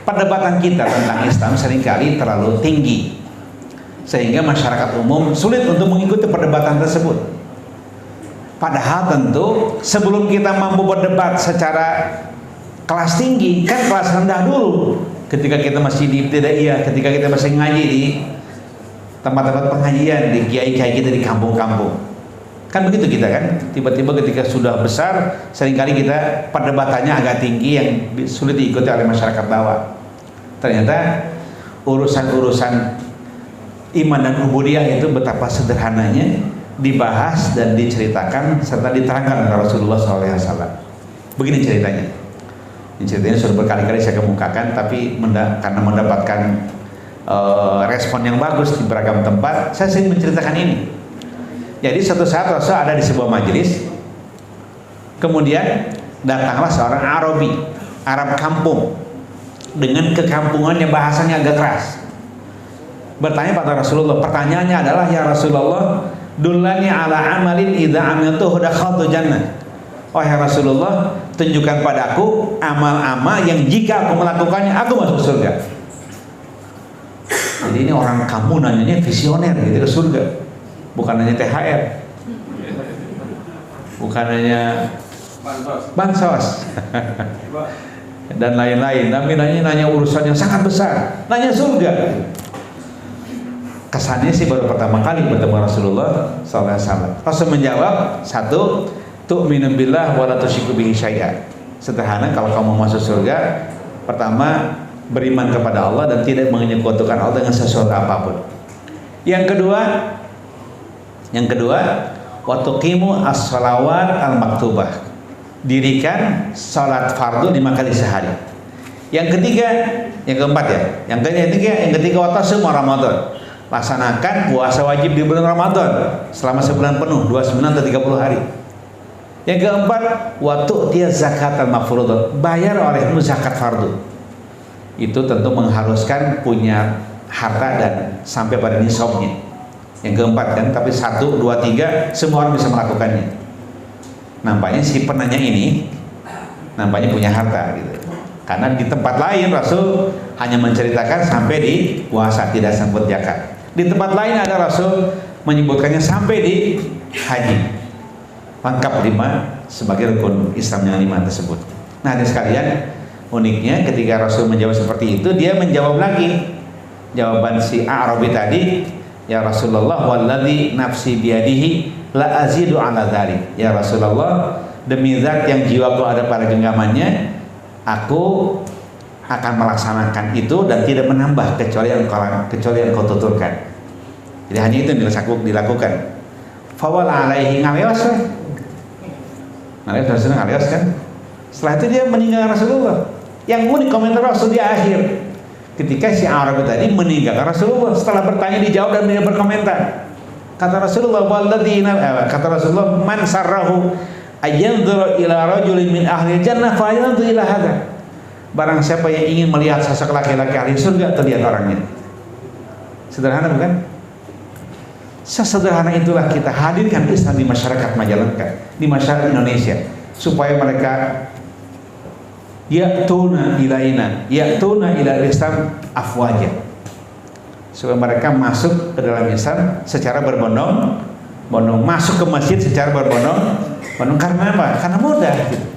perdebatan kita tentang Islam seringkali terlalu tinggi, sehingga masyarakat umum sulit untuk mengikuti perdebatan tersebut. Padahal tentu sebelum kita mampu berdebat secara kelas tinggi, kan kelas rendah dulu. Ketika kita masih di ibtidaiyah, ketika kita masih ngaji di tempat-tempat pengajian, di kiai-kiai kita di kampung-kampung, kan begitu kita kan. Tiba-tiba ketika sudah besar, seringkali kita perdebatannya agak tinggi yang sulit diikuti oleh masyarakat bawah. Ternyata urusan-urusan iman dan ubudiyah itu betapa sederhananya dibahas dan diceritakan serta diterangkan oleh Rasulullah SAW. Begini ceritanya. Ini ceritanya sudah berkali-kali saya kemukakan, tapi karena mendapatkan respon yang bagus di beragam tempat, saya sering menceritakan ini. Jadi suatu saat Rasul ada di sebuah majelis, kemudian datanglah seorang Arabi, Arab kampung, dengan kekampungannya, bahasanya agak keras. Bertanya pada Rasulullah, pertanyaannya adalah, ya Rasulullah, dullani ala amalin idza amiltuhu dakhaltu jannah. Wahai Rasulullah, tunjukkan padaku amal-amal yang jika aku melakukannya aku masuk surga. Jadi ini orang kamu nanyanya visioner gitu ke surga, bukan hanya THR, bukan hanya bansos dan lain-lain, tapi nanya urusan yang sangat besar, nanya surga. Kesannya sih baru pertama kali bertemu Rasulullah SAW. Rasul menjawab, satu, tu'minu billah wa la tusyriku bihi syai'a. Sederhana, kalau kamu masuk surga, pertama beriman kepada Allah dan tidak menyekutukan Allah dengan sesuatu apapun. Yang kedua, wa tuqimu as-shalawat al-maktubah. Dirikan salat fardu 5 kali sehari. Yang keempat wa tasumu Ramadan. Laksanakan puasa wajib di bulan Ramadan selama sebulan penuh, 29 atau 30 hari. Yang keempat, waktu dia zakat al-mafruḍah, bayar olehmu zakat fardu. Itu tentu mengharuskan punya harta dan sampai pada nisabnya. Yang keempat kan, tapi 1, 2, 3 semua orang bisa melakukannya. Nampaknya si penanya ini nampaknya punya harta gitu. Karena di tempat lain Rasul hanya menceritakan sampai di puasa, tidak sambut zakat. Di tempat lain ada Rasul menyebutkannya sampai di haji. Lengkap 5 sebagai rukun Islam yang 5 tersebut. Nah, hadirin sekalian, uniknya ketika Rasul menjawab seperti itu, dia menjawab lagi jawaban si Arabi tadi, ya Rasulullah, walladzi nafsi biyadihi la azidu ala dzalik. Ya Rasulullah, demi zat yang jiwaku ada pada genggamannya, aku akan melaksanakan itu dan tidak menambah kecuali yang kau tuturkan. Jadi hanya itu yang dilakukan. Fawal alaihi ngalewas kan. Setelah itu dia meninggalkan Rasulullah. Yang unik komentar Rasul di akhir, ketika si Arab tadi meninggalkan Rasulullah, setelah bertanya dijawab dan dia berkomentar. Kata Rasulullah, man sarrahu ayanzura ila rajulin min ahli jannah fa yanzur ila hadza. Barang siapa yang ingin melihat sosok laki-laki ahli surga, terlihat orangnya. Sederhana bukan? Sesederhana itulah kita hadirkan Islam di masyarakat Majalengka, di masyarakat Indonesia, supaya mereka ya'tuna ila Islam afwaja, supaya mereka masuk ke dalam Islam secara berbondong-bondong, masuk ke masjid secara berbondong-bondong. Karena apa? Karena mudah gitu.